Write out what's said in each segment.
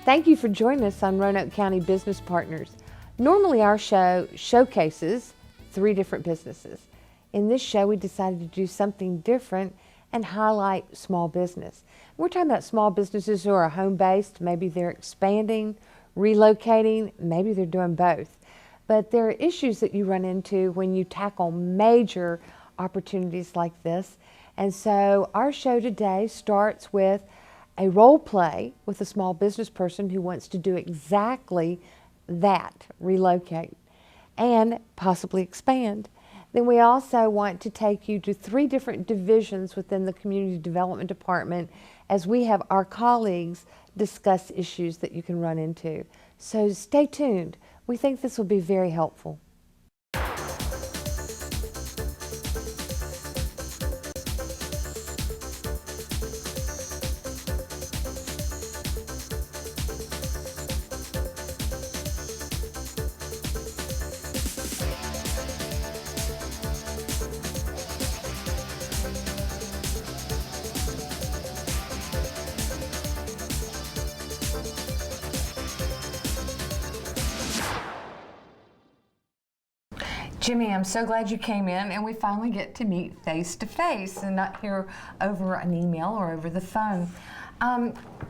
Thank you for joining us on Roanoke County Business Partners. Normally our show showcases 3 different businesses. In this show we decided to do something different and highlight small business. We're talking about small businesses who are home-based, maybe they're expanding, relocating, maybe they're doing both. But there are issues that you run into when you tackle major opportunities like this. And so our show today starts with a role play with a small business person who wants to do exactly that, relocate and possibly expand. Then we also want to take you to 3 different divisions within the Community Development Department as we have our colleagues discuss issues that you can run into. So stay tuned. We think this will be very helpful. Jimmy, I'm so glad you came in and we finally get to meet face to face and not here over an email or over the phone.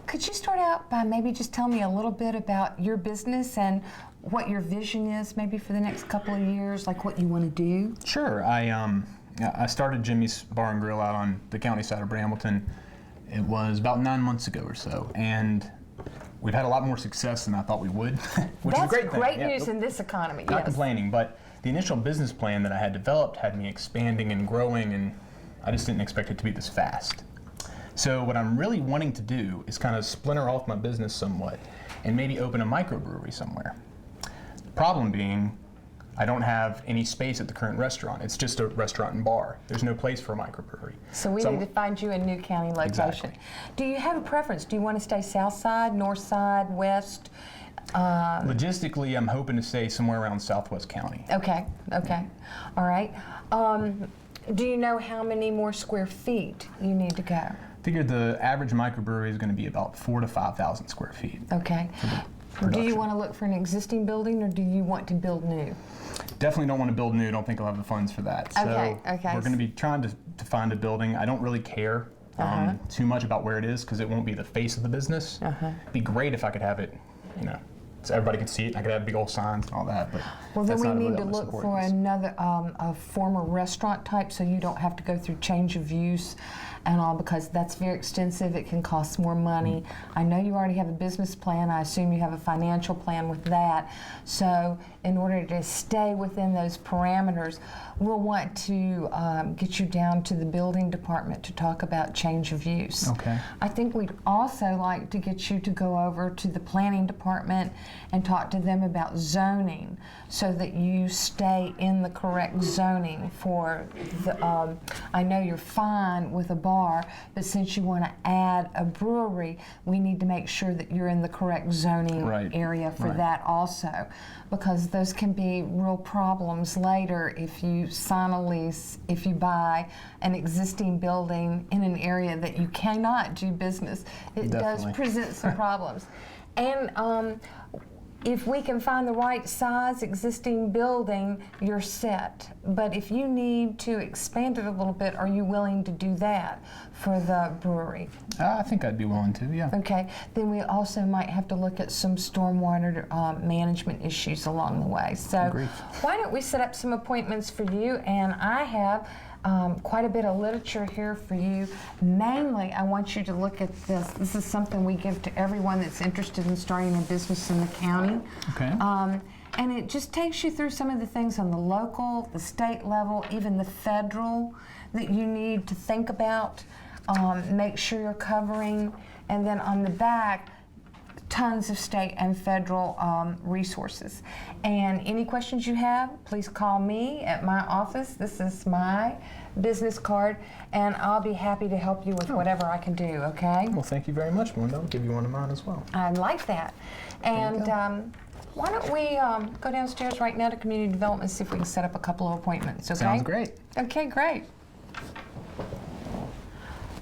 Could you start out by maybe just tell me a little bit about your business and what your vision is maybe for the next couple of years, like what you want to do? Sure. I started Jimmy's Bar and Grill out on the county side of Brambleton. It was about 9 months ago or so, and we've had a lot more success than I thought we would, which is a great thing. That's great news in this economy. Not complaining, but the initial business plan that I had developed had me expanding and growing, and I just didn't expect it to be this fast. So what I'm really wanting to do is kind of splinter off my business somewhat and maybe open a microbrewery somewhere. The problem being, I don't have any space at the current restaurant. It's just a restaurant and bar. There's no place for a microbrewery. So we need to find you a new county location. Exactly. Do you have a preference? Do you want to stay south side, north side, west? Logistically, I'm hoping to stay somewhere around Southwest County. Okay, all right. Do you know how many more square feet you need to go? I figured the average microbrewery is going to be about 4,000 to 5,000 square feet. Okay. Do you want to look for an existing building or do you want to build new? Definitely don't want to build new. Don't think I'll have the funds for that. Okay. We're going to be trying to find a building. I don't really care too much about where it is because it won't be the face of the business. It'd be great if I could have it, so everybody could see it. I could have big old signs and all that. But well, then we need to look for another a former restaurant type, so you don't have to go through change of use and all, because that's very extensive. It can cost more money. I know you already have a business plan. I assume you have a financial plan with that. So in order to stay within those parameters, we'll want to get you down to the building department to talk about change of use. Okay. I think we'd also like to get you to go over to the planning department and talk to them about zoning so that you stay in the correct zoning for the, I know you're fine with a bar, but since you want to add a brewery, we need to make sure that you're in the correct zoning area for that also, because those can be real problems later if you sign a lease, if you buy an existing building in an area that you cannot do business. It does present some problems. And if we can find the right size existing building, you're set. But if you need to expand it a little bit, are you willing to do that for the brewery? I think I'd be willing to, yeah. Okay, then we also might have to look at some stormwater management issues along the way. So why don't we set up some appointments for you, and I have quite a bit of literature here for you. Mainly, I want you to look at this. This is something we give to everyone that's interested in starting a business in the county. Okay. And it just takes you through some of the things on the local, the state level, even the federal that you need to think about, make sure you're covering, and then on the back, tons of state and federal resources. And any questions you have, please call me at my office. This is my business card, and I'll be happy to help you with whatever I can do, okay? Well, thank you very much, Melinda. I'll give you one of mine as well. I like that. And why don't we go downstairs right now to Community Development and see if we can set up a couple of appointments, okay? Sounds great. Okay, great.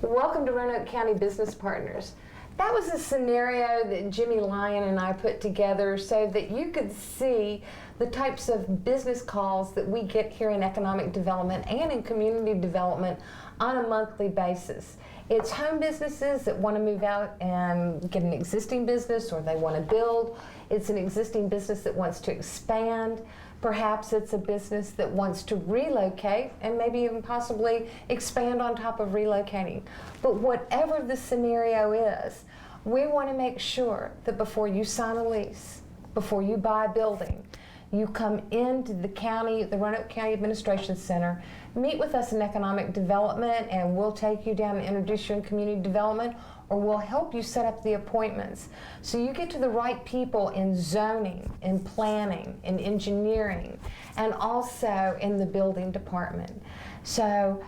Welcome to Roanoke County Business Partners. That was a scenario that Jimmy Lyon and I put together so that you could see the types of business calls that we get here in economic development and in community development on a monthly basis. It's home businesses that want to move out and get an existing business, or they want to build. It's an existing business that wants to expand. Perhaps it's a business that wants to relocate and maybe even possibly expand on top of relocating. But whatever the scenario is, we want to make sure that before you sign a lease, before you buy a building, you come into the county, the Roanoke County Administration Center, meet with us in economic development, and we'll take you down and introduce you in community development, or we'll help you set up the appointments. So you get to the right people in zoning, in planning, in engineering, and also in the building department. So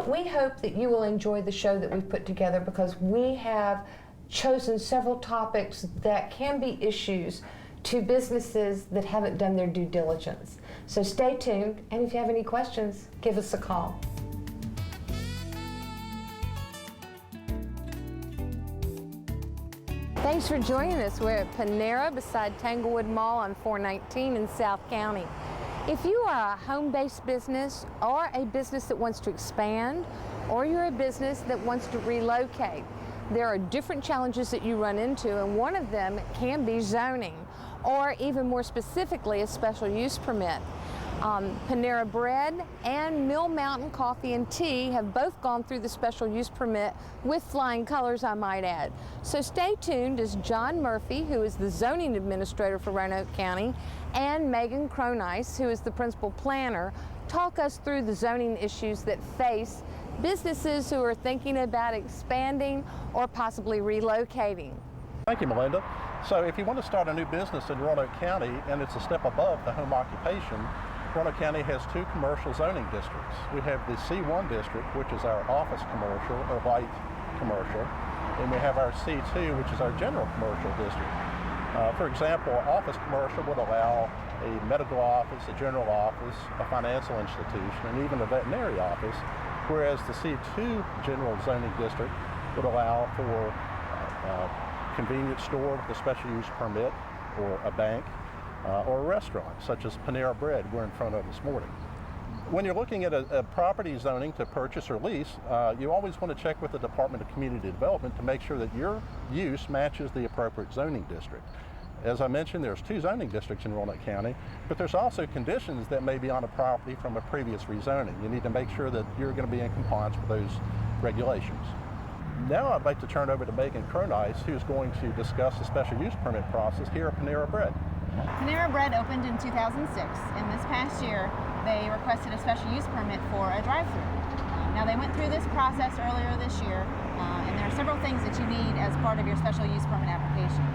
we hope that you will enjoy the show that we've put together, because we have chosen several topics that can be issues to businesses that haven't done their due diligence. So stay tuned, and if you have any questions, give us a call. Thanks for joining us. We're at Panera beside Tanglewood Mall on 419 in South County. If you are a home-based business, or a business that wants to expand, or you're a business that wants to relocate, there are different challenges that you run into, and one of them can be zoning, or even more specifically, a special use permit. Panera Bread and Mill Mountain Coffee and Tea have both gone through the special use permit with flying colors, I might add. So stay tuned as John Murphy, who is the zoning administrator for Roanoke County, and Megan Cronice, who is the principal planner, talk us through the zoning issues that face businesses who are thinking about expanding or possibly relocating. Thank you, Melinda. So if you want to start a new business in Roanoke County and it's a step above the home occupation, Roanoke County has two commercial zoning districts. We have the C1 district, which is our office commercial or light commercial, and we have our C2, which is our general commercial district. For example, office commercial would allow a medical office, a general office, a financial institution, and even a veterinary office, whereas the C2 general zoning district would allow for convenience store with a special use permit, or a bank, or a restaurant, such as Panera Bread we're in front of this morning. When you're looking at a property zoning to purchase or lease, you always want to check with the Department of Community Development to make sure that your use matches the appropriate zoning district. As I mentioned, there's two zoning districts in Roanoke County, but there's also conditions that may be on a property from a previous rezoning. You need to make sure that you're going to be in compliance with those regulations. Now I'd like to turn over to Megan Cronice, who's going to discuss the special use permit process here at Panera Bread. Panera Bread opened in 2006, and this past year they requested a special use permit for a drive-thru. Now they went through this process earlier this year, and there are several things that you need as part of your special use permit application.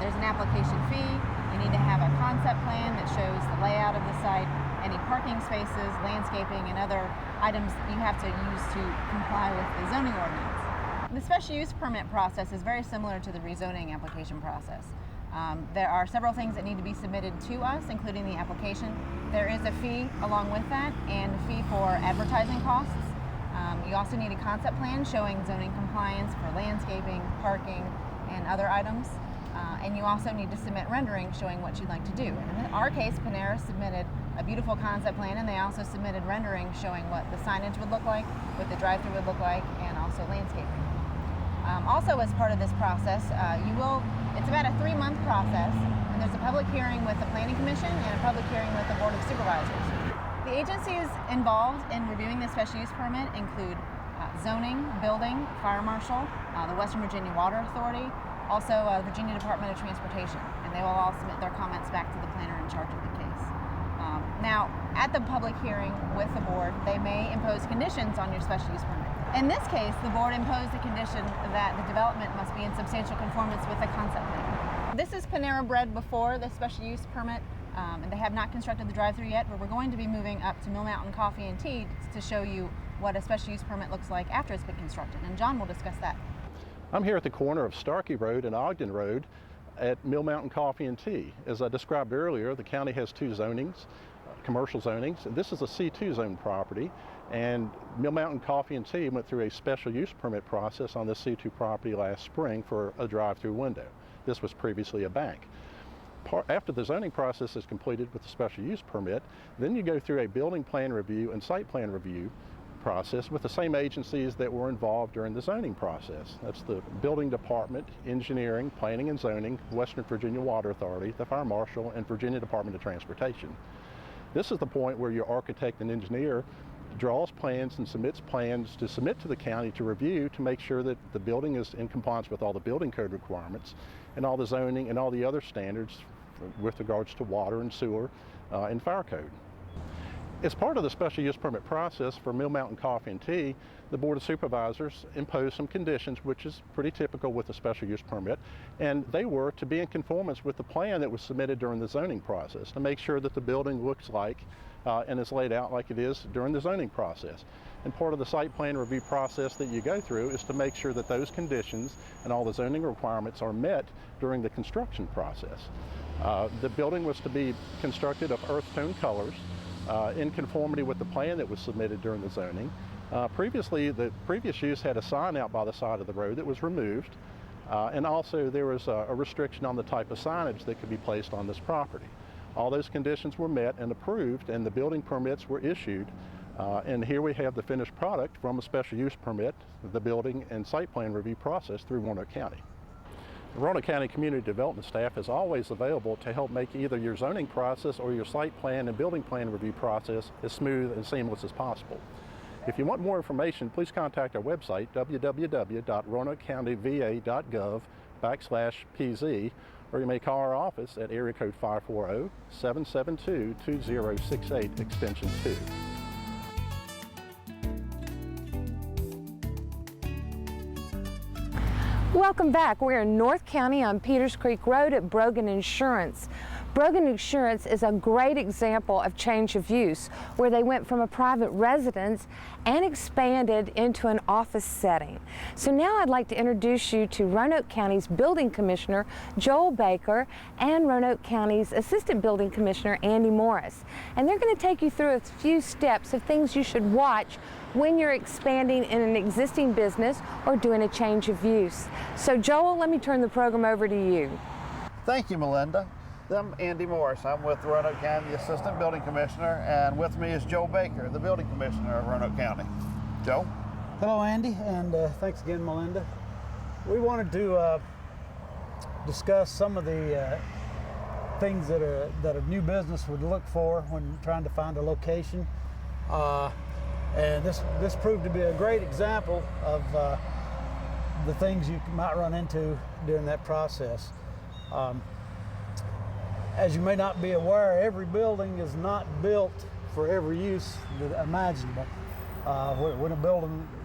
There's an application fee. You need to have a concept plan that shows the layout of the site, any parking spaces, landscaping, and other items you have to use to comply with the zoning ordinance. The special use permit process is very similar to the rezoning application process. There are several things that need to be submitted to us, including the application. There is a fee along with that, and a fee for advertising costs. You also need a concept plan showing zoning compliance for landscaping, parking, and other items. And you also need to submit rendering showing what you'd like to do. And in our case, Panera submitted a beautiful concept plan, and they also submitted rendering showing what the signage would look like, what the drive-thru would look like, and also landscaping. Also, as part of this process, it's about a 3-month process, and there's a public hearing with the Planning Commission and a public hearing with the Board of Supervisors. The agencies involved in reviewing the special use permit include zoning, building, fire marshal, the Western Virginia Water Authority, also the Virginia Department of Transportation, and they will all submit their comments back to the planner in charge of the case. Now, at the public hearing with the board, they may impose conditions on your special use permit. In this case, the board imposed the condition that the development must be in substantial conformance with the concept plan. This is Panera Bread before the special use permit, and they have not constructed the drive-thru yet, but we're going to be moving up to Mill Mountain Coffee and Tea to show you what a special use permit looks like after it's been constructed, and John will discuss that. I'm here at the corner of Starkey Road and Ogden Road at Mill Mountain Coffee and Tea. As I described earlier, the county has two zonings, commercial zonings. This is a C2 zone property, and Mill Mountain Coffee and Tea went through a special use permit process on this C2 property last spring for a drive-through window. This was previously a bank. After the zoning process is completed with the special use permit, then you go through a building plan review and site plan review process with the same agencies that were involved during the zoning process. That's the Building Department, Engineering, Planning and Zoning, Western Virginia Water Authority, the Fire Marshal, and Virginia Department of Transportation. This is the point where your architect and engineer draws plans and submits plans to submit to the county to review to make sure that the building is in compliance with all the building code requirements and all the zoning and all the other standards with regards to water and sewer and fire code. As part of the special use permit process for Mill Mountain Coffee and Tea, the Board of Supervisors imposed some conditions, which is pretty typical with a special use permit, and they were to be in conformance with the plan that was submitted during the zoning process to make sure that the building looks like and is laid out like it is during the zoning process. And part of the site plan review process that you go through is to make sure that those conditions and all the zoning requirements are met during the construction process. The building was to be constructed of earth tone colors, in conformity with the plan that was submitted during the zoning. Previously, the previous use had a sign out by the side of the road that was removed, and also there was a restriction on the type of signage that could be placed on this property. All those conditions were met and approved, and the building permits were issued, and here we have the finished product from a special use permit, the building and site plan review process through Roanoke County. The Roanoke County Community Development staff is always available to help make either your zoning process or your site plan and building plan review process as smooth and seamless as possible. If you want more information, please contact our website, www.roanokecountva.gov/PZ, or you may call our office at area code 540-772-2068, extension 2. Welcome back. We're in North County on Peters Creek Road at Brogan Insurance. Brogan Insurance is a great example of change of use, where they went from a private residence and expanded into an office setting. So now I'd like to introduce you to Roanoke County's Building Commissioner, Joel Baker, and Roanoke County's Assistant Building Commissioner, Andy Morris. And they're going to take you through a few steps of things you should watch when you're expanding in an existing business or doing a change of use. So Joel, let me turn the program over to you. Thank you, Melinda. I'm Andy Morris. I'm with Roanoke County Assistant Building Commissioner, and with me is Joe Baker, the Building Commissioner of Roanoke County. Joe? Hello, Andy, and thanks again, Melinda. We wanted to discuss some of the things that a new business would look for when trying to find a location. And this proved to be a great example of the things you might run into during that process. As you may not be aware, every building is not built for every use imaginable. When a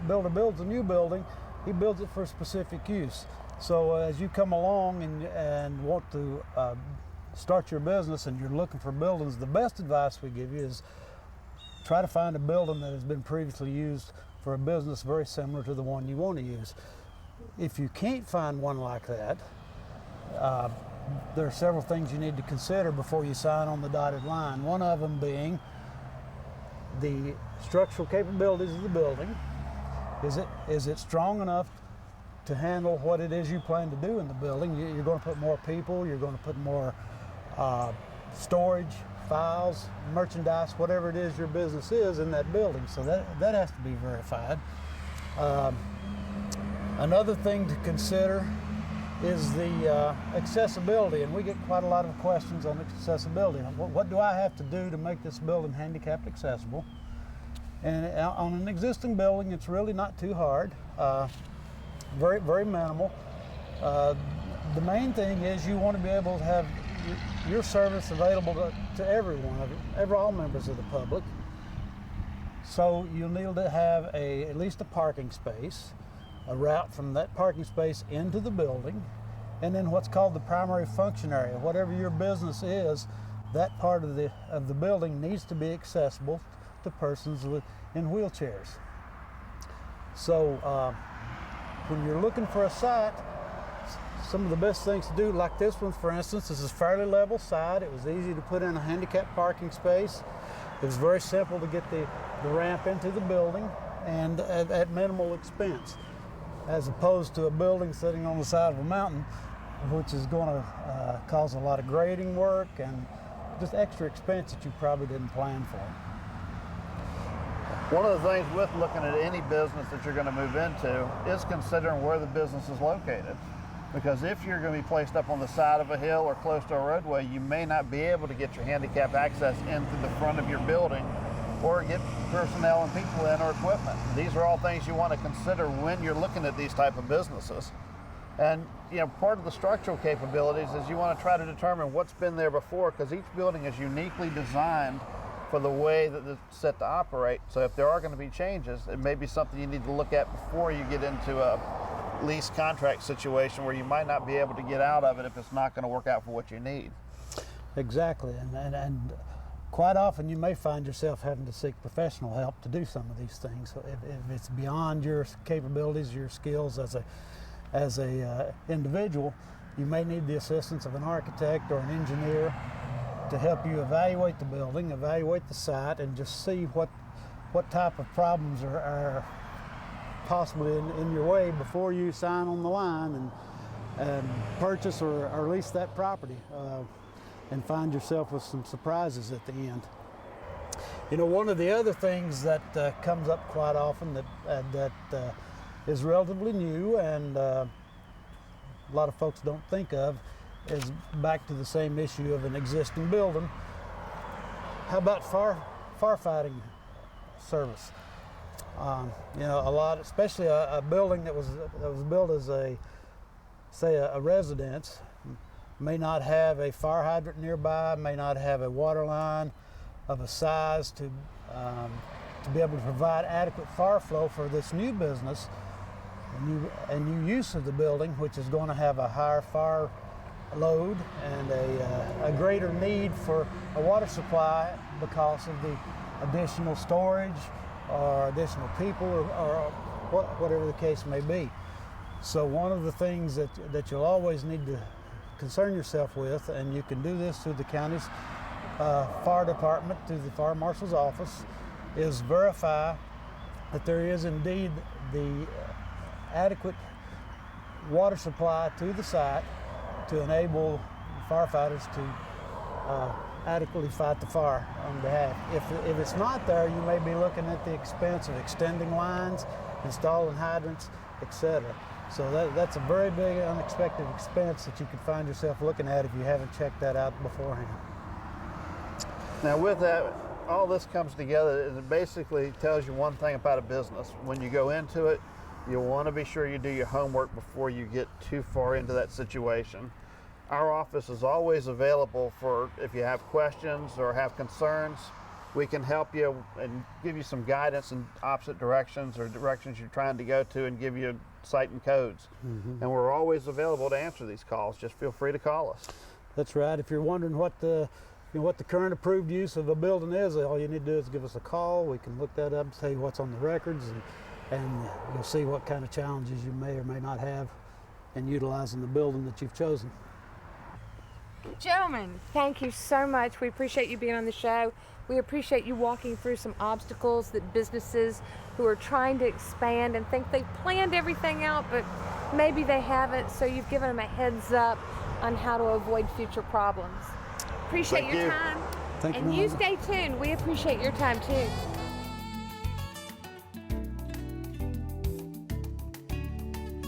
builder builds a new building, he builds it for a specific use. So as you come along and want to start your business and you're looking for buildings, the best advice we give you is try to find a building that has been previously used for a business very similar to the one you want to use. If you can't find one like that, there are several things you need to consider before you sign on the dotted line. One of them being the structural capabilities of the building. Is it strong enough to handle what it is you plan to do in the building? You're going to put more people, you're going to put more storage, files, merchandise, whatever it is your business is in that building. So that has to be verified. Another thing to consider is the accessibility, and we get quite a lot of questions on accessibility. What do I have to do to make this building handicap accessible? And on an existing building, it's really not too hard, very, very minimal. The main thing is you want to be able to have your service available to everyone, all members of the public. So you'll need to have at least a parking space, a route from that parking space into the building, and then what's called the primary function area. Whatever your business is, that part of the building needs to be accessible to persons in wheelchairs. So when you're looking for a site, some of the best things to do, like this one, for instance, this is fairly level side. It was easy to put in a handicap parking space. It was very simple to get the ramp into the building, and at minimal expense, as opposed to a building sitting on the side of a mountain, which is going to cause a lot of grading work and just extra expense that you probably didn't plan for. One of the things with looking at any business that you're going to move into is considering where the business is located. Because if you're going to be placed up on the side of a hill or close to a roadway, you may not be able to get your handicap access into the front of your building or get personnel and people in or equipment. These are all things you want to consider when you're looking at these type of businesses. And part of the structural capabilities is you want to try to determine what's been there before, because each building is uniquely designed for the way that it's set to operate. So if there are going to be changes, it may be something you need to look at before you get into a lease contract situation where you might not be able to get out of it if it's not going to work out for what you need. Exactly, and quite often you may find yourself having to seek professional help to do some of these things. So if it's beyond your capabilities, your skills as a individual, you may need the assistance of an architect or an engineer to help you evaluate the building, evaluate the site, and just see what type of problems are possibly in your way before you sign on the line and purchase or lease that property, and find yourself with some surprises at the end. One of the other things that comes up quite often that is relatively new and a lot of folks don't think of is back to the same issue of an existing building. How about firefighting service? A lot, especially a building that was built as a residence, may not have a fire hydrant nearby, may not have a water line of a size to be able to provide adequate fire flow for this new business and new use of the building, which is going to have a higher fire load and a greater need for a water supply because of the additional storage or additional people or whatever the case may be. So one of the things that you'll always need to concern yourself with, and you can do this through the county's fire department, through the fire marshal's office, is verify that there is indeed the adequate water supply to the site to enable firefighters to adequately fight the fire on behalf. If it's not there, you may be looking at the expense of extending lines, installing hydrants, etc. So that's a very big unexpected expense that you could find yourself looking at if you haven't checked that out beforehand. Now with that, all this comes together and it basically tells you one thing about a business. When you go into it, you'll want to be sure you do your homework before you get too far into that situation. Our office is always available for if you have questions or have concerns. We can help you and give you some guidance in opposite directions or directions you're trying to go to and give you site and codes. Mm-hmm. And we're always available to answer these calls. Just feel free to call us. That's right. If you're wondering what the current approved use of a building is, all you need to do is give us a call. We can look that up and tell you what's on the records, and you'll see what kind of challenges you may or may not have in utilizing the building that you've chosen. Gentlemen, thank you so much. We appreciate you being on the show. We appreciate you walking through some obstacles that businesses who are trying to expand and think they've planned everything out, but maybe they haven't, so you've given them a heads up on how to avoid future problems. Appreciate your time. Thank you. And you stay tuned. We appreciate your time too.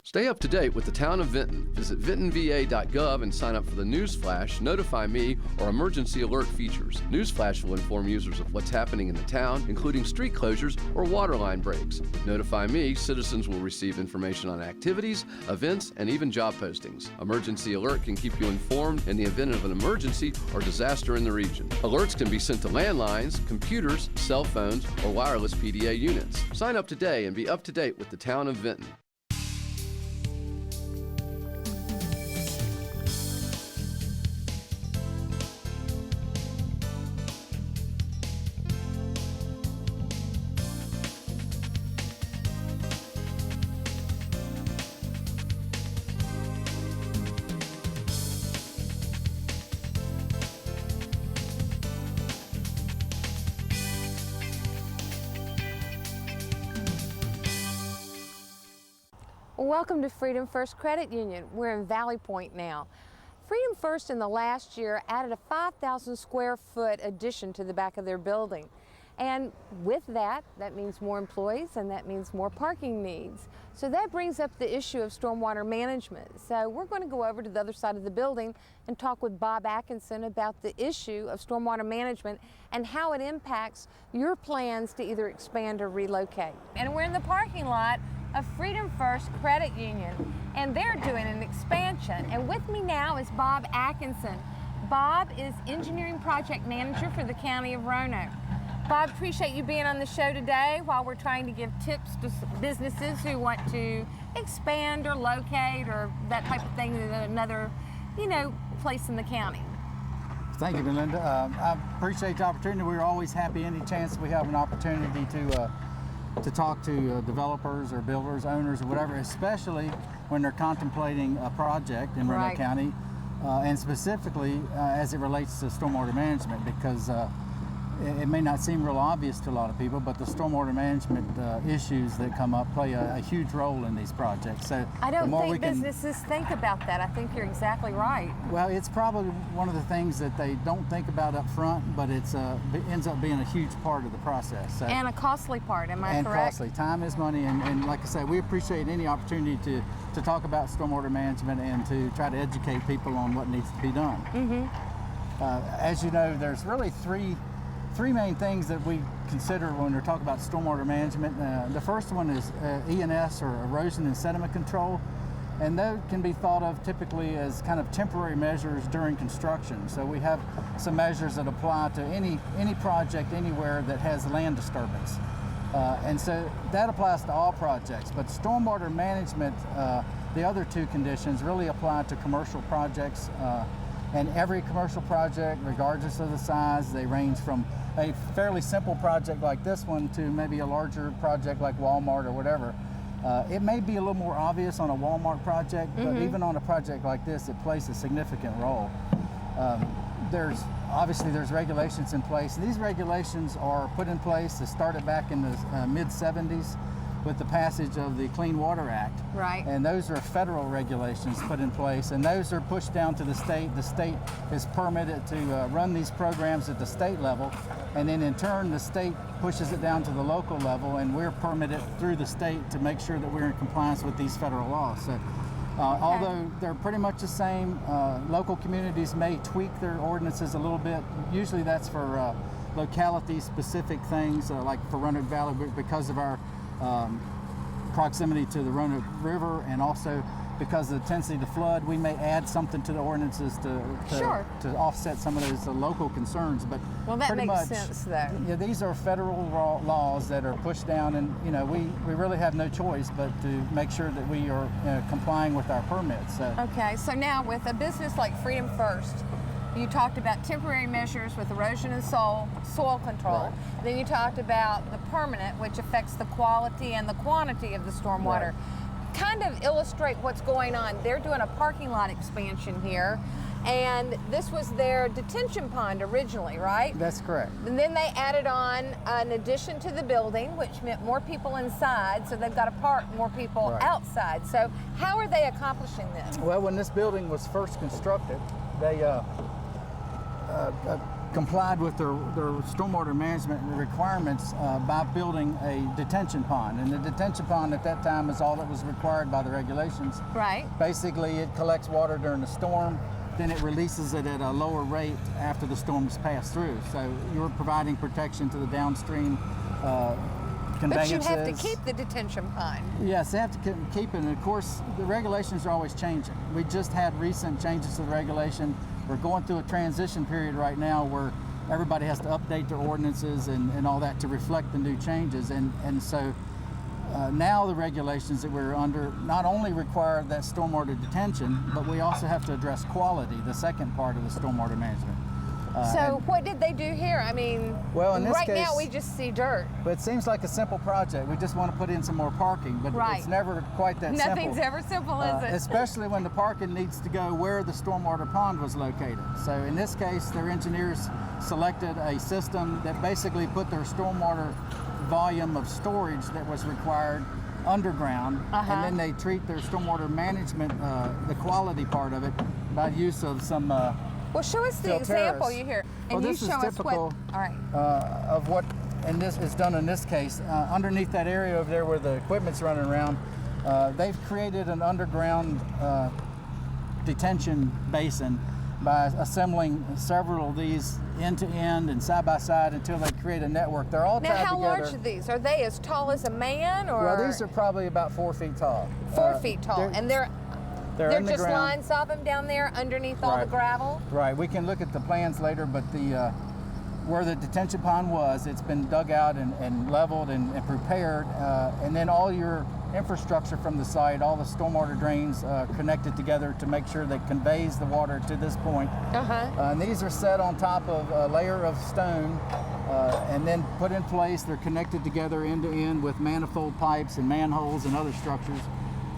Stay up to date with the town of Vinton. Visit vintonva.gov and sign up for the Newsflash, Notify Me, or Emergency Alert features. Newsflash will inform users of what's happening in the town, including street closures or water line breaks. With Notify Me, citizens will receive information on activities, events, and even job postings. Emergency Alert can keep you informed in the event of an emergency or disaster in the region. Alerts can be sent to landlines, computers, cell phones, or wireless PDA units. Sign up today and be up to date with the town of Vinton. Welcome to Freedom First Credit Union. We're in Valley Point now. Freedom First in the last year added a 5,000 square foot addition to the back of their building. And with that means more employees and that means more parking needs. So that brings up the issue of stormwater management. So we're going to go over to the other side of the building and talk with Bob Atkinson about the issue of stormwater management and how it impacts your plans to either expand or relocate. And we're in the parking lot of Freedom First Credit Union, and they're doing an expansion. And with me now is Bob Atkinson. Bob is Engineering Project Manager for the County of Roanoke. Bob, appreciate you being on the show today while we're trying to give tips to businesses who want to expand or locate or that type of thing in another, place in the county. Thank you, Melinda. I appreciate the opportunity. We're always happy any chance we have an opportunity to talk to developers or builders, owners, or whatever, especially when they're contemplating a project in Roanoke County, and specifically as it relates to stormwater management, because it may not seem real obvious to a lot of people, but the stormwater management issues that come up play a huge role in these projects. So I don't think businesses think about that. I think you're exactly right. Well, it's probably one of the things that they don't think about up front, but it ends up being a huge part of the process. So, and a costly part, am I correct? And costly. Time is money, and like I say, we appreciate any opportunity to talk about stormwater management and to try to educate people on what needs to be done. Mm-hmm. As you know, there's really three main things that we consider when we're talking about stormwater management. The first one is E&S, or erosion and sediment control, and those can be thought of typically as kind of temporary measures during construction. So we have some measures that apply to any project anywhere that has land disturbance, and so that applies to all projects. But stormwater management, the other two conditions, really apply to commercial projects. And every commercial project, regardless of the size, they range from a fairly simple project like this one to maybe a larger project like Walmart or whatever. It may be a little more obvious on a Walmart project, but even on a project like this, it plays a significant role. There's regulations in place. These regulations are put in place. They started back in the mid-70s with the passage of the Clean Water Act. Right. And those are federal regulations put in place, and those are pushed down to the state. The state is permitted to run these programs at the state level, and then in turn the state pushes it down to the local level, and we're permitted through the state to make sure that we're in compliance with these federal laws. So, although they're pretty much the same, local communities may tweak their ordinances a little bit. Usually that's for locality-specific things, like for Roanoke Valley, because of our proximity to the Roanoke River, and also because of the tendency to flood, we may add something to the ordinances to offset some of those local concerns. But that makes sense, though. Yeah, these are federal laws that are pushed down, and we really have no choice but to make sure that we are complying with our permits. So. Okay, so now with a business like Freedom First, you talked about temporary measures with erosion and soil control. Right. Then you talked about the permanent, which affects the quality and the quantity of the stormwater. Right. Kind of illustrate what's going on. They're doing a parking lot expansion here, and this was their detention pond originally, right? That's correct. And then they added on an addition to the building, which meant more people inside, so they've got to park more people outside. So how are they accomplishing this? Well, when this building was first constructed, they complied with their stormwater management requirements by building a detention pond. And the detention pond at that time is all that was required by the regulations. Right. Basically, it collects water during the storm, then it releases it at a lower rate after the storm has passed through. So you're providing protection to the downstream conveyances. But you have to keep the detention pond. Yes, they have to keep it. And of course, the regulations are always changing. We just had recent changes to the regulation. We're going through a transition period right now where everybody has to update their ordinances and all that to reflect the new changes. And so now the regulations that we're under not only require that stormwater detention, but we also have to address quality, the second part of the stormwater management. So what did they do here? I mean, well, in this right case, now we just see dirt. But it seems like a simple project. We just want to put in some more parking, but it's never quite that simple. Nothing's ever simple, is it? Especially when the parking needs to go where the stormwater pond was located. So in this case, their engineers selected a system that basically put their stormwater volume of storage that was required underground, and then they treat their stormwater management, the quality part of it, by use of some Well, show us the example you hear, and well, you this show is us what. typical All right. of what, and this is done in this case. Underneath that area over there where the equipment's running around, they've created an underground detention basin by assembling several of these end to end and side by side until they create a network. They're all Now, tied how together. large are these? Are they as tall as a man, or? Well, these are probably about 4 feet tall. 4 feet tall, and they're in the just ground. lines of them down there underneath all the Right. gravel. Right. We can look at the plans later, but the where the detention pond was, it's been dug out and leveled and prepared, and then all your infrastructure from the site, all the stormwater drains connected together to make sure that conveys the water to this point. And these are set on top of a layer of stone and then put in place. They're connected together end to end with manifold pipes and manholes and other structures.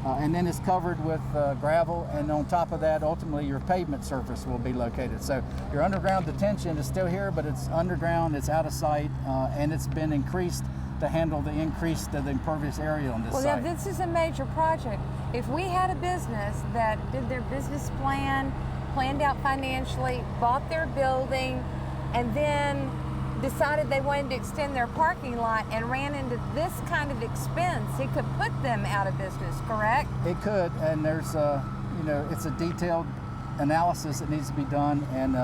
And then it's covered with gravel, and on top of that, ultimately your pavement surface will be located. So your underground detention is still here, but it's underground, it's out of sight, and it's been increased to handle the increase of the impervious area on this Well, site. now this is a major project. If we had a business that did their business plan, planned out financially, bought their building, and then decided they wanted to extend their parking lot and ran into this kind of expense, it could put them out of business, correct? It could, and there's it's a detailed analysis that needs to be done, and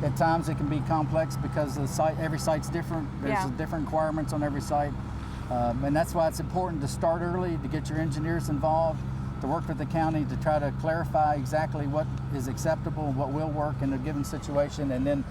at times it can be complex because the site, every site's different. There's different requirements on every site, and that's why it's important to start early, to get your engineers involved, to work with the county to try to clarify exactly what is acceptable and what will work in a given situation, and then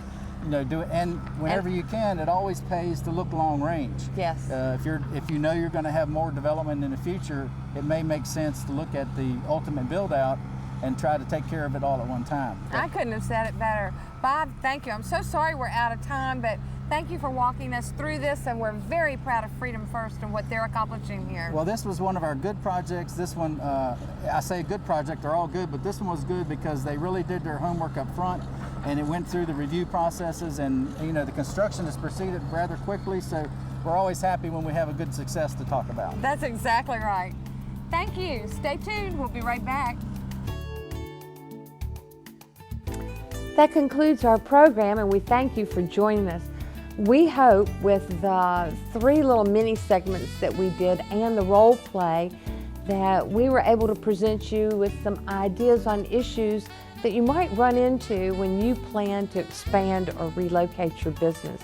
do it. And whenever you can, it always pays to look long range. Yes. If you know you're going to have more development in the future, it may make sense to look at the ultimate build out and try to take care of it all at one time. I couldn't have said it better. Bob, thank you. I'm so sorry we're out of time, but thank you for walking us through this, and we're very proud of Freedom First and what they're accomplishing here. Well, this was one of our good projects. This one, I say good project, they're all good, but this one was good because they really did their homework up front, and it went through the review processes, and the construction has proceeded rather quickly, so we're always happy when we have a good success to talk about. That's exactly right. Thank you. Stay tuned. We'll be right back. That concludes our program, and we thank you for joining us. We hope with the 3 little mini segments that we did and the role play that we were able to present you with some ideas on issues that you might run into when you plan to expand or relocate your business.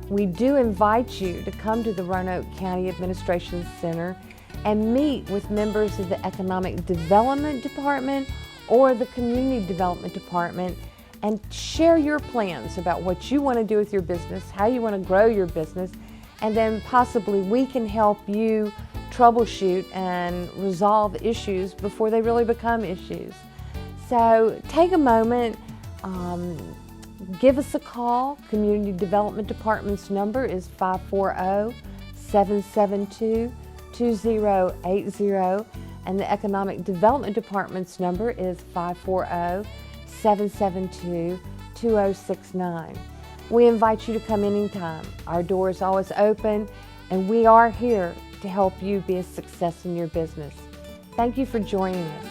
We do invite you to come to the Roanoke County Administration Center and meet with members of the Economic Development Department or the Community Development Department and share your plans about what you want to do with your business, how you want to grow your business, and then possibly we can help you troubleshoot and resolve issues before they really become issues. So take a moment, give us a call. Community Development Department's number is 540-772-2080, and the Economic Development Department's number is 540-772-2069. We invite you to come anytime. Our door is always open, and we are here to help you be a success in your business. Thank you for joining us.